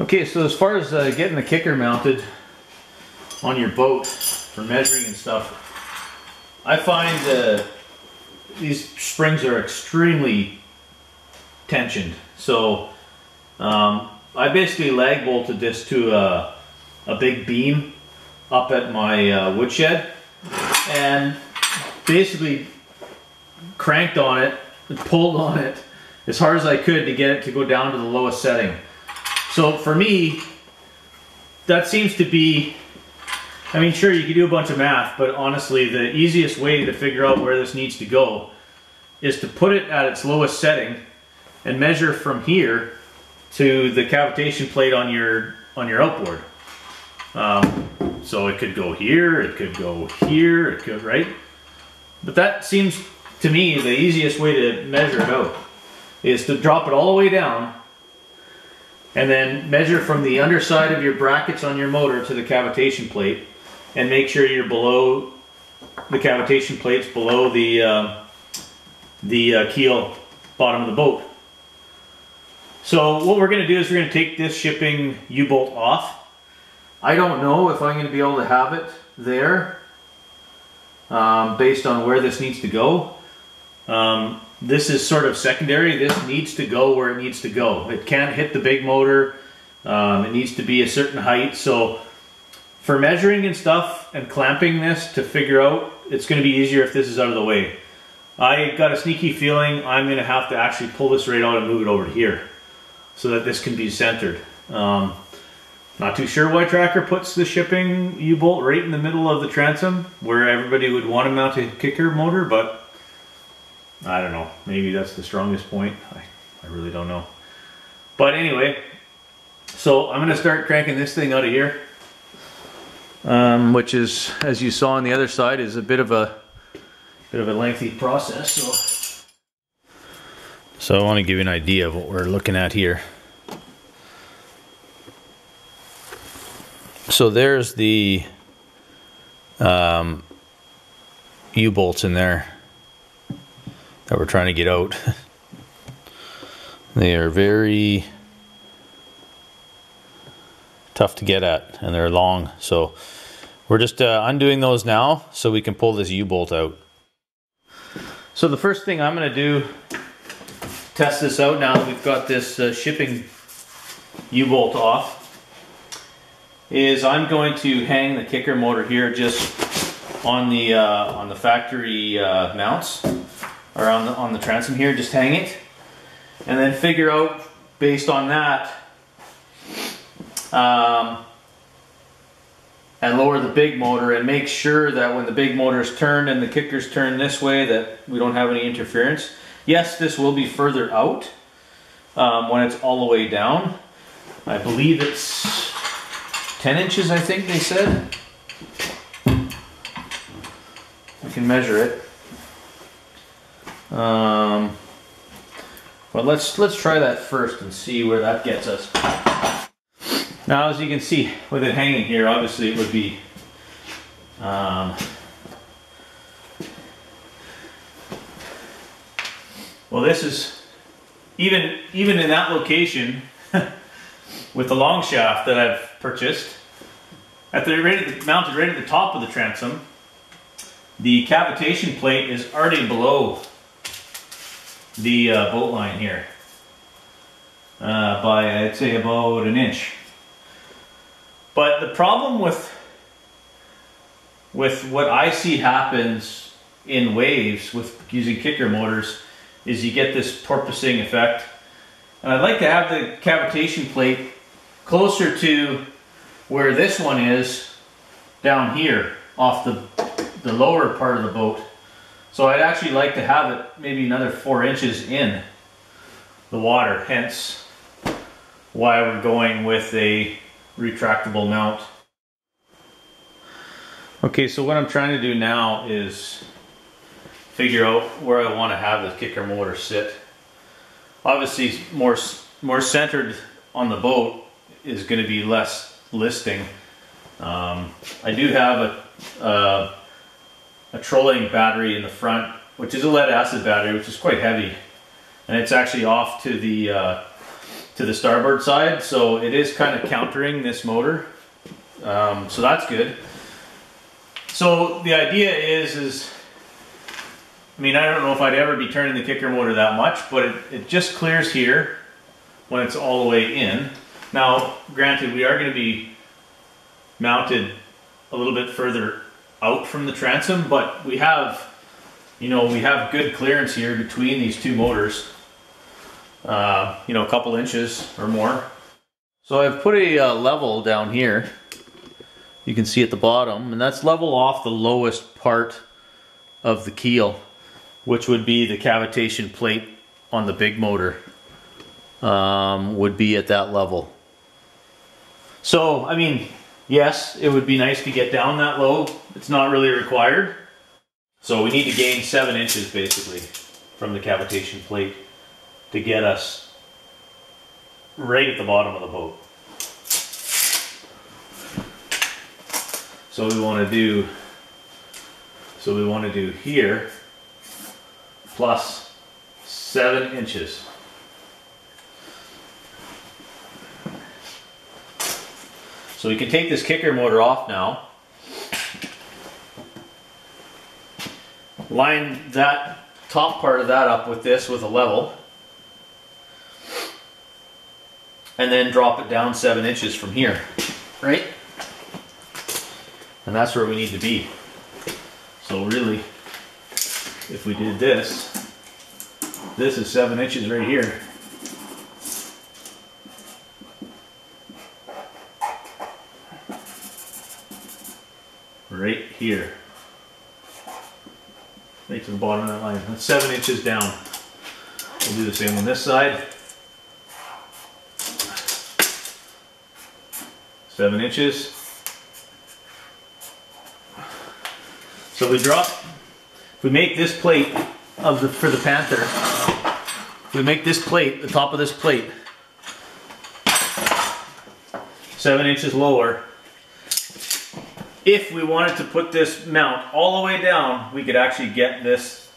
Okay, so as far as getting the kicker mounted on your boat for measuring and stuff, I find these springs are extremely tensioned. So I basically lag bolted this to a big beam up at my woodshed and basically cranked on it and pulled on it as hard as I could to get it to go down to the lowest setting. So for me, that seems to be, I mean, sure, you can do a bunch of math, but honestly, the easiest way to figure out where this needs to go is to put it at its lowest setting and measure from here to the cavitation plate on your outboard. So it could go here, it could go here, it could, right? But that seems to me the easiest way to measure it out is to drop it all the way down and then measure from the underside of your brackets on your motor to the cavitation plate and make sure you're below the cavitation plates, below the keel bottom of the boat. So what we're going to do is we're going to take this shipping U-bolt off. I don't know if I'm going to be able to have it there based on where this needs to go. This is sort of secondary. This needs to go where it needs to go. It can't hit the big motor. It needs to be a certain height. So for measuring and stuff and clamping this to figure out, it's going to be easier if this is out of the way. I got a sneaky feeling I'm going to have to actually pull this right out and move it over to here so that this can be centered. Not too sure why Tracker puts the shipping U-bolt right in the middle of the transom where everybody would want to mount a kicker motor, but I don't know. Maybe that's the strongest point. I really don't know. But anyway, so I'm going to start cranking this thing out of here, which is, as you saw on the other side, is a bit of a lengthy process. So I want to give you an idea of what we're looking at here. So there's the U-bolts in there that we're trying to get out. They are very tough to get at and they're long. So we're just undoing those now so we can pull this U-bolt out. So the first thing I'm going to do, test this out now that we've got this shipping U-bolt off, is I'm going to hang the kicker motor here just on the factory mounts, or on the transom here. Just hang it, and then figure out based on that, and lower the big motor and make sure that when the big motor is turned and the kicker's turned this way that we don't have any interference. Yes, this will be further out when it's all the way down. I believe it's 10 inches, I think they said. I can measure it. But let's try that first and see where that gets us. Now, as you can see, with it hanging here, obviously it would be well, this is even in that location with the long shaft that I've purchased, mounted right at the top of the transom. The cavitation plate is already below the boat line here by, I'd say, about an inch. But the problem with what I see happens in waves with using kicker motors is you get this porpoising effect. And I'd like to have the cavitation plate closer to where this one is down here off the lower part of the boat. So I'd actually like to have it maybe another 4 inches in the water, hence why we're going with a retractable mount. Okay, so what I'm trying to do now is figure out where I want to have the kicker motor sit. Obviously, more centered on the boat is going to be less listing. I do have a trolling battery in the front, which is a lead acid battery, which is quite heavy, and it's actually off to the to the starboard side, so it is kind of countering this motor. So that's good. So the idea is, I mean, I don't know if I'd ever be turning the kicker motor that much, but it just clears here when it's all the way in. Now, granted, we are going to be mounted a little bit further out from the transom, but we have, you know, we have good clearance here between these two motors. You know, a couple inches or more. So I've put a level down here. You can see at the bottom, and that's level off the lowest part of the keel, which would be the cavitation plate on the big motor, would be at that level. So, I mean, yes, it would be nice to get down that low. It's not really required. So we need to gain 7 inches basically from the cavitation plate to get us right at the bottom of the boat. So we want to do here plus 7 inches. So we can take this kicker motor off now. Line that top part of that up with this with a level. And then drop it down 7 inches from here, right? And that's where we need to be. So really, if we did this, this is 7 inches right here. Right here. Right to the bottom of that line. That's 7 inches down. We'll do the same on this side. 7 inches. So we drop, if we make this plate for the Panther, if we make this plate, the top of this plate, 7 inches lower, if we wanted to put this mount all the way down, we could actually get this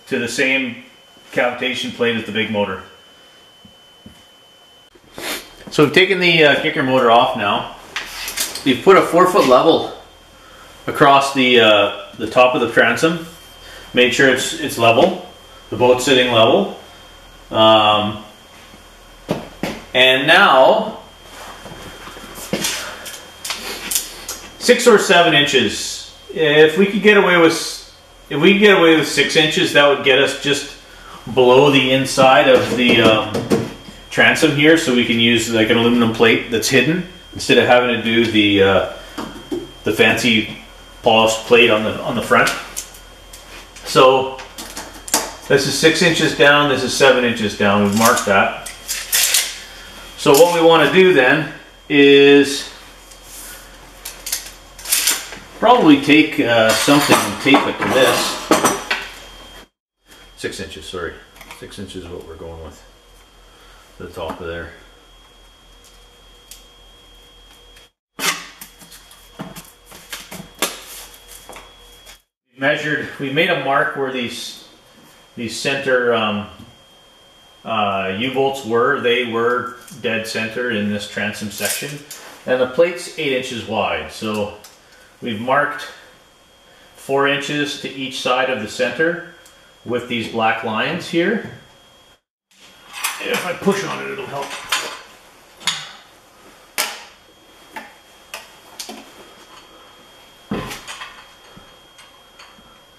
to the same cavitation plate as the big motor. So we've taken the kicker motor off now. We've put a 4-foot level across the top of the transom. Made sure it's level, the boat's sitting level. And now 6 or 7 inches. If we could get away with 6 inches, that would get us just below the inside of the transom here, so we can use like an aluminum plate that's hidden instead of having to do the fancy polished plate on the front. So this is 6 inches down, this is 7 inches down. We've marked that. So what we want to do then is probably take something and tape it to this. 6 inches, sorry. 6 inches is what we're going with. The top of there. We made a mark where these center U-bolts were. They were dead center in this transom section. And the plate's 8 inches wide. So we've marked 4 inches to each side of the center with these black lines here. If I push on it, it'll help.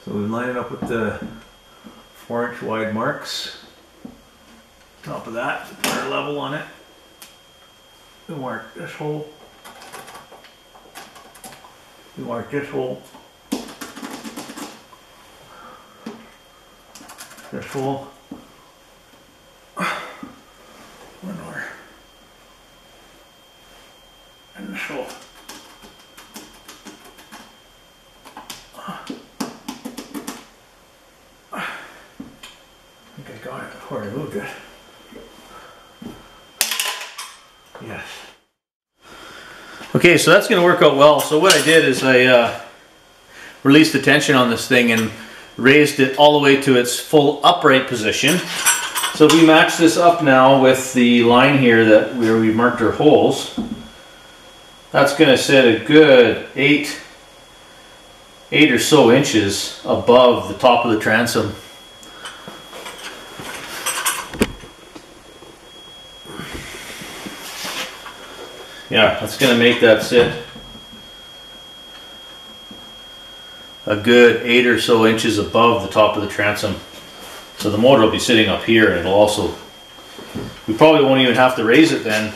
So we line it up with the 4-inch wide marks. Top of that, put our level on it. We mark this hole. We mark this hole. This hole. One more. And this hole. I think I got it before I moved it. Yes. Okay, so that's going to work out well. So what I did is I released the tension on this thing and raised it all the way to its full upright position. So if we match this up now with the line here that where we marked our holes, that's going to sit a good eight or so inches above the top of the transom. Yeah, that's going to make that sit a good 8 or so inches above the top of the transom. So the motor will be sitting up here, and it'll also, we probably won't even have to raise it then.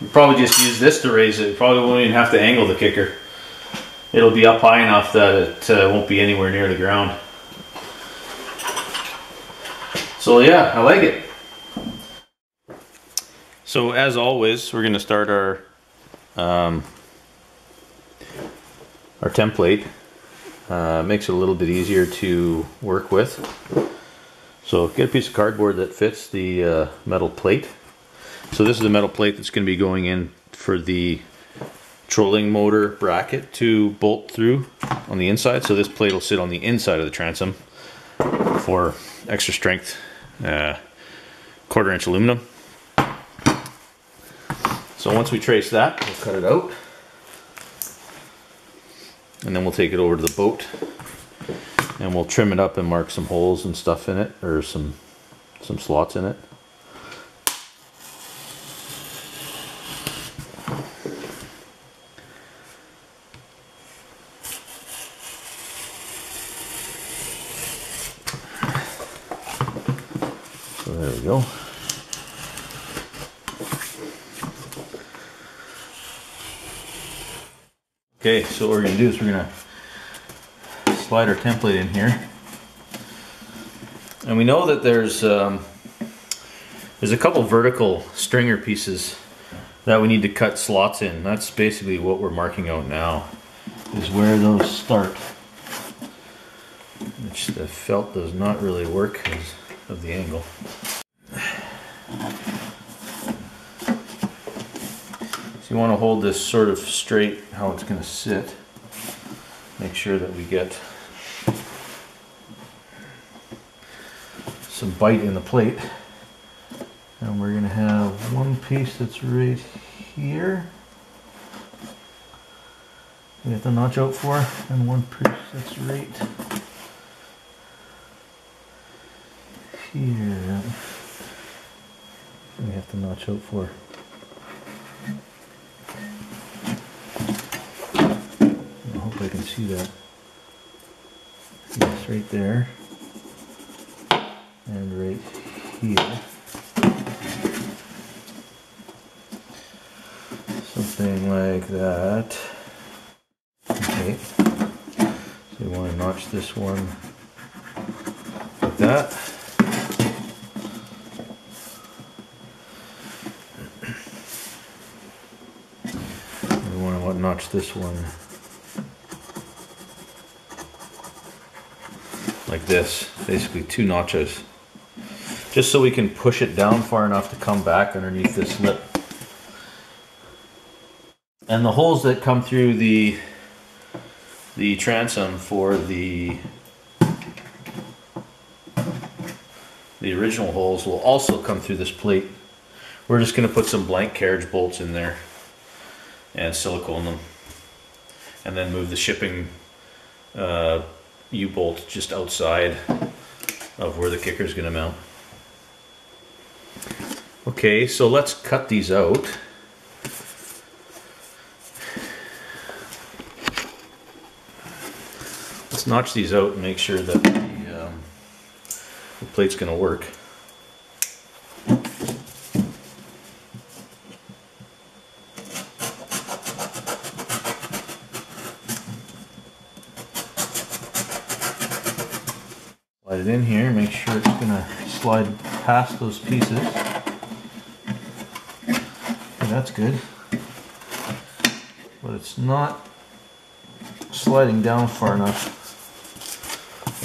We probably just use this to raise it. We probably won't even have to angle the kicker. It'll be up high enough that it won't be anywhere near the ground. So yeah, I like it. So as always, we're going to start our template. Makes it a little bit easier to work with. So get a piece of cardboard that fits the metal plate. So this is the metal plate that's going to be going in for the trolling motor bracket to bolt through on the inside. So this plate will sit on the inside of the transom for extra strength 1/4 inch aluminum. So once we trace that, we'll cut it out. And then we'll take it over to the boat and we'll trim it up and mark some holes and stuff in it, or some slots in it. So there we go. Okay, so what we're going to do is we're going to slide our template in here. And we know that there's a couple vertical stringer pieces that we need to cut slots in. That's basically what we're marking out now, is where those start. Which the felt does not really work because of the angle. You want to hold this sort of straight how it's going to sit. Make sure that we get some bite in the plate. And we're going to have one piece that's right here we have to notch out for, and one piece that's right here we have to notch out for. I can see that. Yes, right there. And right here. Something like that. Okay. So you want to notch this one like that. We want to notch this one like this, basically 2 notches, just so we can push it down far enough to come back underneath this lip. And the holes that come through the transom for the original holes will also come through this plate. We're just going to put some blank carriage bolts in there and silicone them, and then move the shipping U-bolt just outside of where the kicker is going to mount. Okay, so let's cut these out. Let's notch these out and make sure that the plate's going to work. Slide it in here, make sure it's going to slide past those pieces. Okay, that's good. But it's not sliding down far enough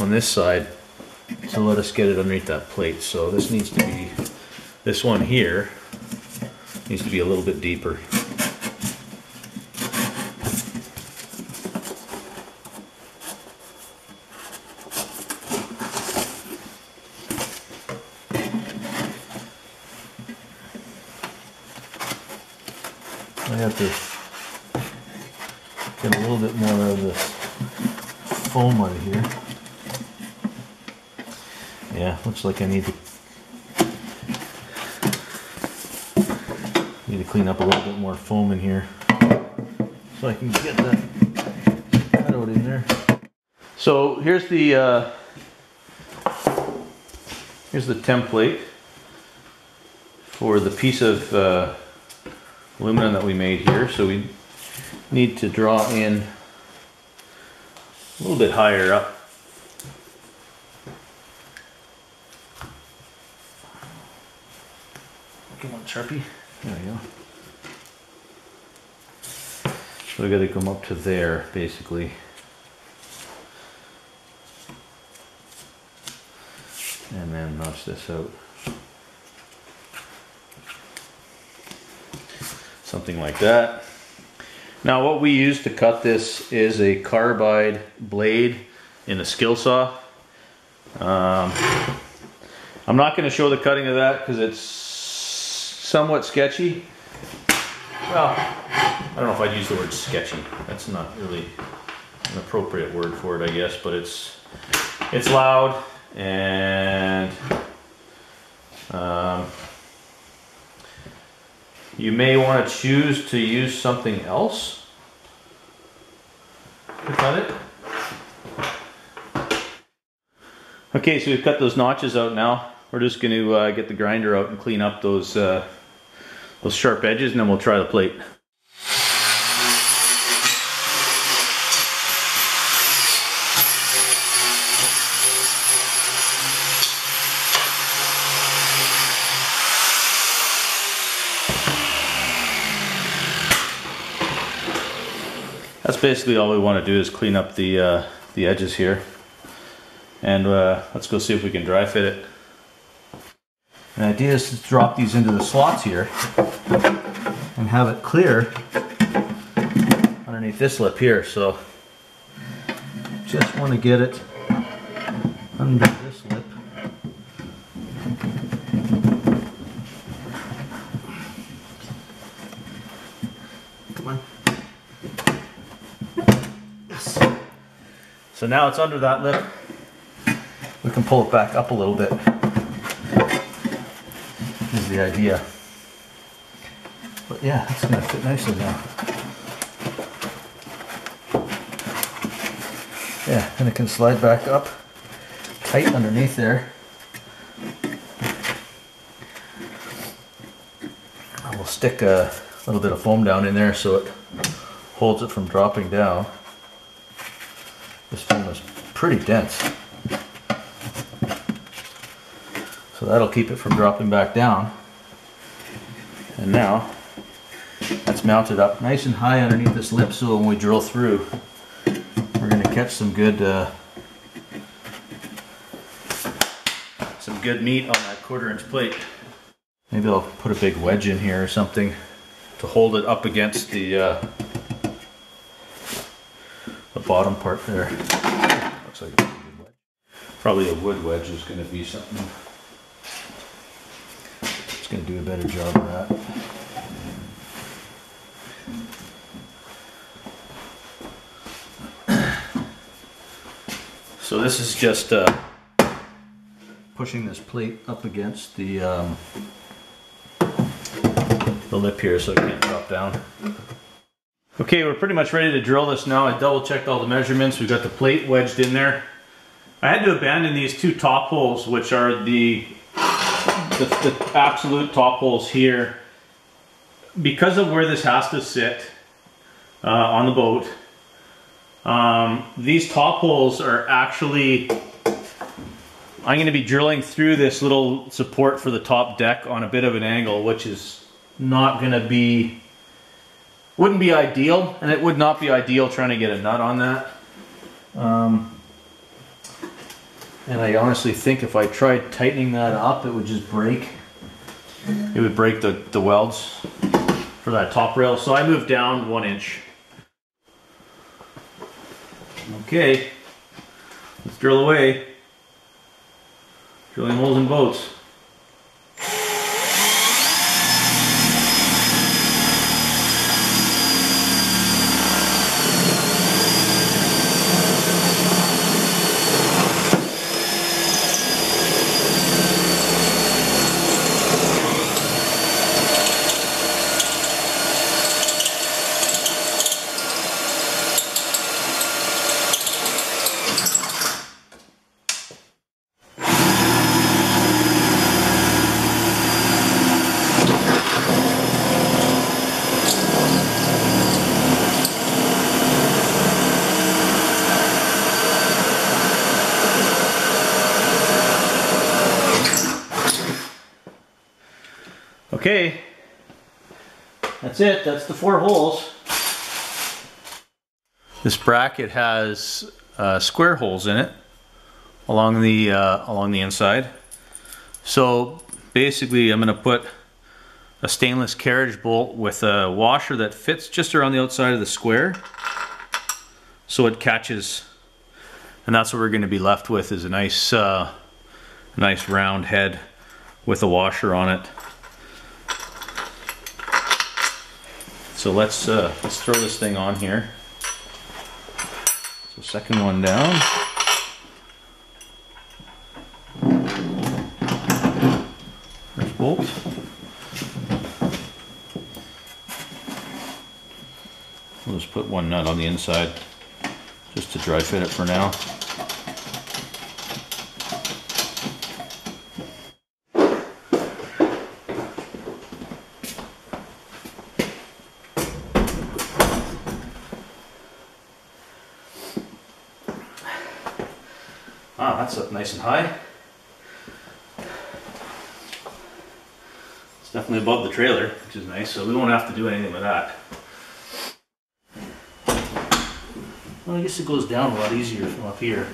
on this side to let us get it underneath that plate. So this needs to be, this one here needs to be a little bit deeper. have to get a little bit more of this foam out of here. Yeah, looks like I need to clean up a little bit more foam in here so I can get that cutout in there. So here's the template for the piece of aluminum that we made here. So we need to draw in a little bit higher up. Come on, Sharpie. There we go. So we got to come up to there, basically. And then notch this out. Something like that. Now what we use to cut this is a carbide blade in a skill saw. I'm not going to show the cutting of that because it's somewhat sketchy. Well, I don't know if I'd use the word sketchy. That's not really an appropriate word for it, I guess, but it's loud, and you may want to choose to use something else to cut it. Okay, so we've cut those notches out now. We're just going to get the grinder out and clean up those sharp edges, and then we'll try the plate. That's basically all we want to do is clean up the edges here, and let's go see if we can dry fit it. The idea is to drop these into the slots here and have it clear underneath this lip here. So just want to get it under this lip. Come on. Yes. So now it's under that lip. We can pull it back up a little bit. Is the idea. But yeah, it's going to fit nicely now. Yeah, and it can slide back up tight underneath there. I will stick a little bit of foam down in there so it holds it from dropping down. This foam is pretty dense, so that'll keep it from dropping back down. And now that's mounted up nice and high underneath this lip, so when we drill through, we're going to catch some good meat on that 1/4 inch plate. Maybe I'll put a big wedge in here or something to hold it up against the bottom part there. Looks like a pretty good wedge. Probably a wood wedge is going to be something. It's going to do a better job of that. So this is just pushing this plate up against the lip here so it can't drop down. Okay, we're pretty much ready to drill this now. I double checked all the measurements. We've got the plate wedged in there. I had to abandon these 2 top holes, which are the absolute top holes here, because of where this has to sit on the boat. These top holes are actually, I'm going to be drilling through this little support for the top deck on a bit of an angle, which is not going to be, wouldn't be ideal, and it would not be ideal trying to get a nut on that. And I honestly think if I tried tightening that up, it would just break. It would break the welds for that top rail. So I moved down 1 inch. Okay, let's drill away. Drilling holes in boats. Okay, that's it. That's the 4 holes. This bracket has square holes in it along the inside. So basically, I'm going to put a stainless carriage bolt with a washer that fits just around the outside of the square, so it catches, and that's what we're going to be left with, is a nice round head with a washer on it. So let's throw this thing on here. So second one down. First bolt. We'll just put one nut on the inside just to dry fit it for now. Wow, that's up nice and high. It's definitely above the trailer, which is nice, so we won't have to do anything with that. Well, I guess it goes down a lot easier from up here.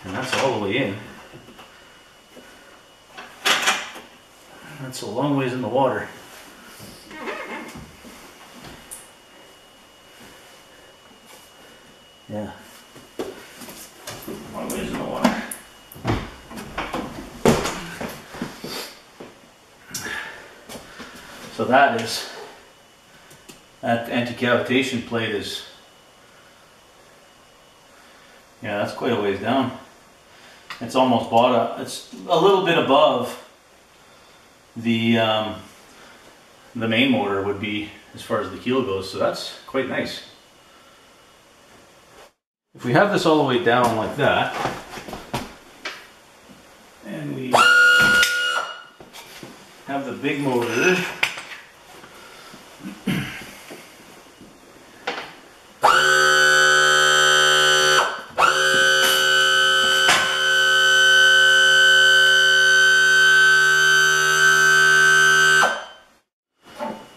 And that's all the way in. That's a long ways in the water. Yeah. Long ways in the water. So that anti-cavitation plate is, yeah, that's quite a ways down. It's almost it's a little bit above the main motor would be as far as the keel goes, so that's quite nice. If we have this all the way down like that, and we have the big motor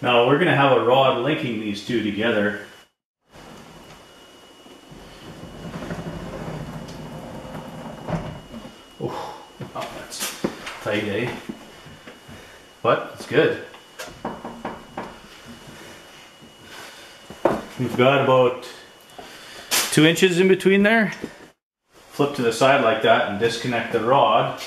now, we're going to have a rod linking these two together. Oh, that's tight, eh? But it's good. We've got about 2 inches in between there. Flip to the side like that and disconnect the rod.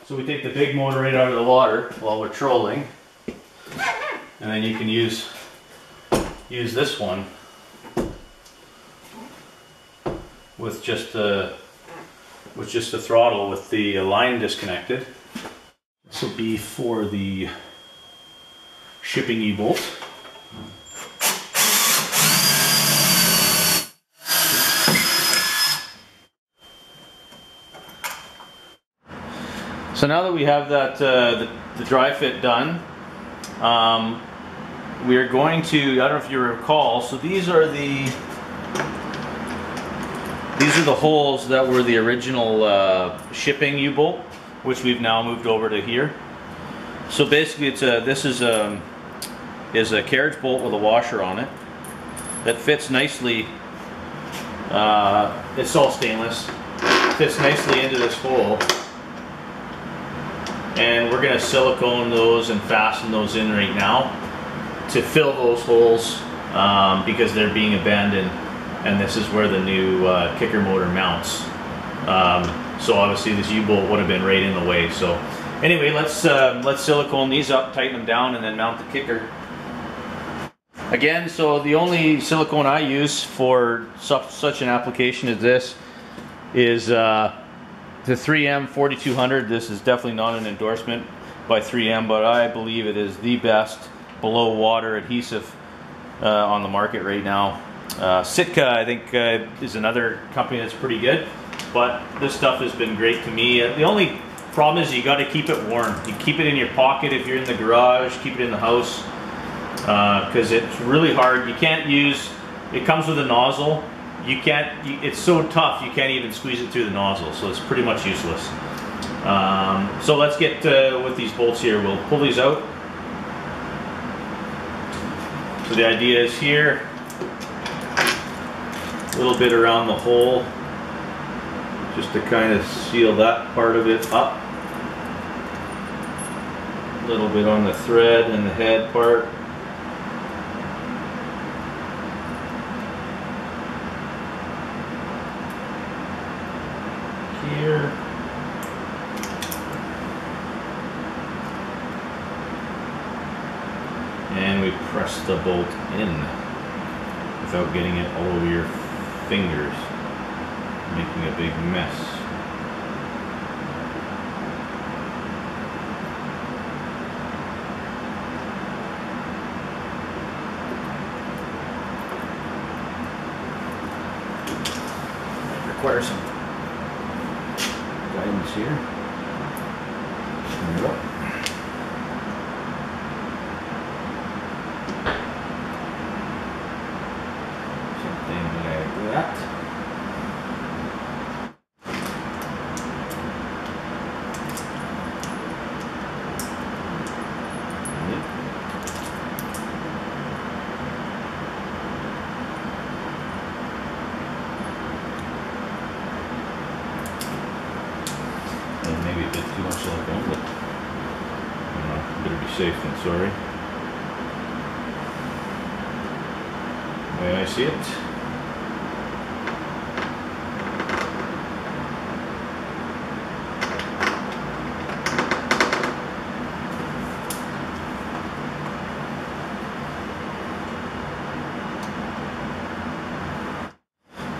So we take the big motor right out of the water while we're trolling, and then you can use this one with just a throttle with the line disconnected. This will be for the shipping E-bolt. So now that we have that the dry fit done, we are going to, I don't know if you recall, so these are the holes that were the original shipping U-bolt, which we've now moved over to here. So basically this is a carriage bolt with a washer on it that fits nicely. It's all stainless, fits nicely into this hole. And we're going to silicone those and fasten those in right now to fill those holes because they're being abandoned, and this is where the new kicker motor mounts. So obviously this U-bolt would have been right in the way. So anyway, let's silicone these up, tighten them down, and then mount the kicker. Again, so the only silicone I use for such an application as this is the 3M 4200. This is definitely not an endorsement by 3M, but I believe it is the best below water adhesive on the market right now. Sitka, I think, is another company that's pretty good. but this stuff has been great to me. The only problem is you got to keep it warm. You keep it in your pocket if you're in the garage, keep it in the house, because it's really hard. You can't use, it comes with a nozzle. You can't, it's so tough you can't even squeeze it through the nozzle, so it's pretty much useless. So let's get with these bolts here. We'll pull these out. So the idea is here, a little bit around the hole, just to kind of seal that part of it up. A little bit on the thread and the head part. Here. And we press the bolt in without getting it all over your fingers, making a big mess. Might require some guidance here. There we go. That. And maybe a bit too much silicone, but better be safe than sorry. The way I see it.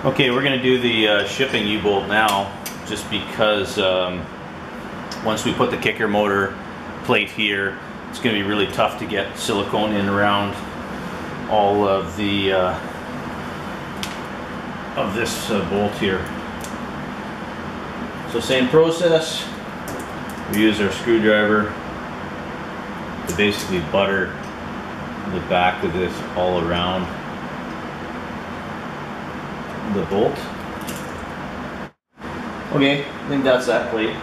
Okay, we're going to do the shipping U-bolt now, just because once we put the kicker motor plate here, it's going to be really tough to get silicone in around all of the of this bolt here. So same process. We use our screwdriver to basically butter the back of this all around the bolt. Okay, I think that's that plate.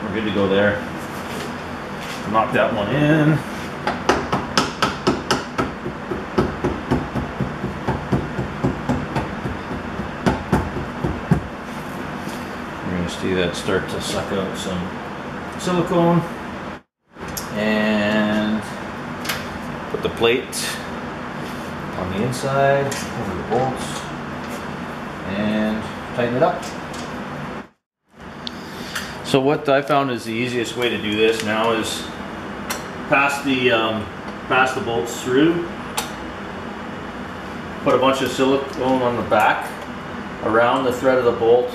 We're good to go there. Knock that one in. We're going to see that start to suck out some silicone. And put the plate on the inside over the bolts. And tighten it up. So what I found is the easiest way to do this now is pass the bolts through, put a bunch of silicone on the back around the thread of the bolt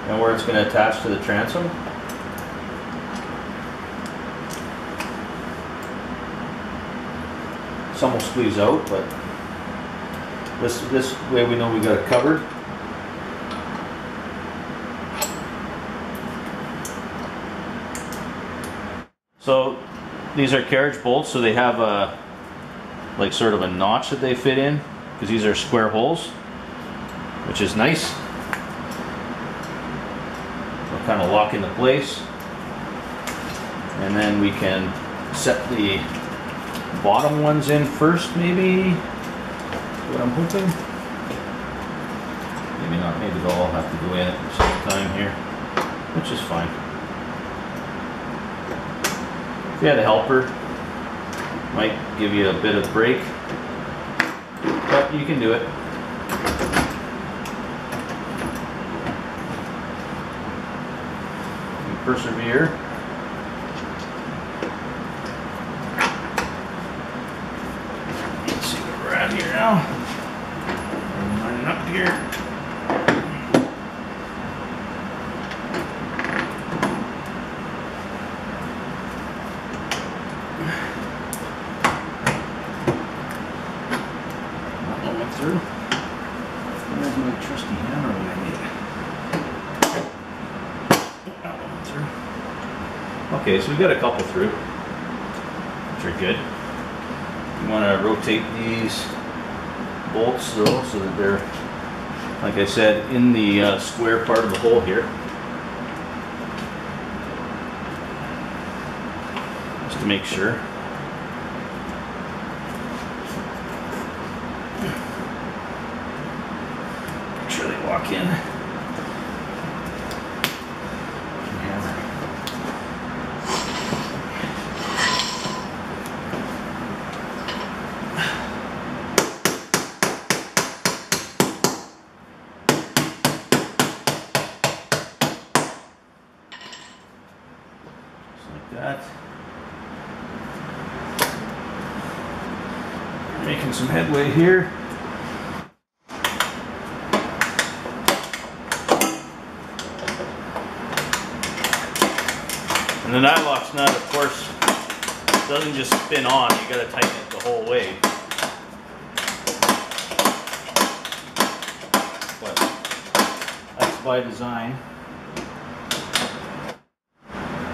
and where it's going to attach to the transom. Some will squeeze out, but this way we know we got it covered. So these are carriage bolts, so they have a like sort of a notch that they fit in, because these are square holes, which is nice. They'll kind of lock into place, and then we can set the bottom ones in first, maybe. What I'm hoping. Maybe not. Maybe they'll all have to go in at the same time here, which is fine. If you had a helper, might give you a bit of break, but you can do it. You persevere. Let's see where we're at here now. I'm lining up here. Through. Where's my trusty hammer when I need it? Okay, so we've got a couple through, which are good. You want to rotate these bolts though, so that they're, like I said, in the square part of the hole here. Just to make sure. Make sure they walk in. That. Making some headway here. And the nylock's nut, of course, doesn't just spin on, you gotta tighten it the whole way. But that's by design.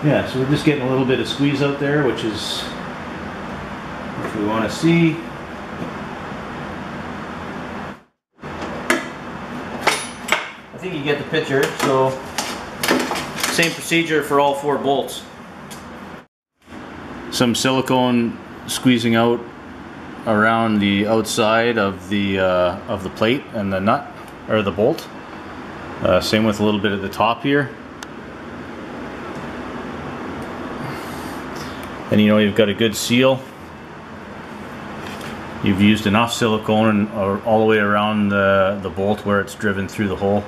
Yeah, so we're just getting a little bit of squeeze out there, which we want to see. I think you get the picture. So same procedure for all 4 bolts. Some silicone squeezing out around the outside of the plate and the nut or the bolt. Same with a little bit at the top here. And you know you've got a good seal. You've used enough silicone all the way around the bolt where it's driven through the hole.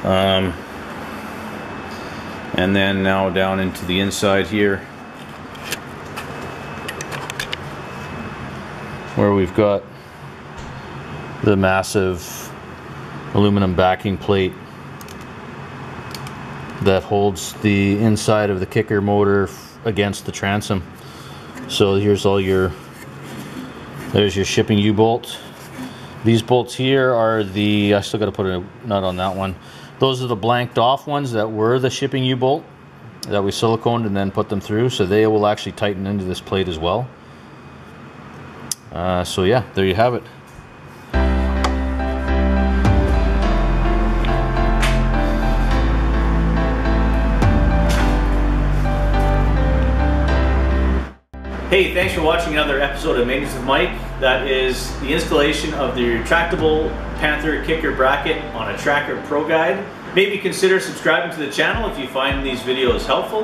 And then now down into the inside here, where we've got the massive aluminum backing plate that holds the inside of the kicker motor against the transom. So here's all there's your shipping U-bolt. These bolts here are I still got to put a nut on that one. Those are the blanked off ones that were the shipping U-bolt that we siliconed and then put them through, so they will actually tighten into this plate as well. So yeah, there you have it. Hey, thanks for watching another episode of Maintenance with Mike. That is the installation of the retractable Panther kicker bracket on a Tracker Pro Guide. Maybe consider subscribing to the channel if you find these videos helpful.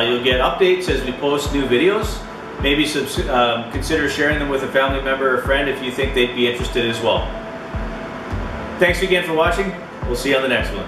You'll get updates as we post new videos. Maybe consider sharing them with a family member or friend if you think they'd be interested as well. Thanks again for watching. We'll see you on the next one.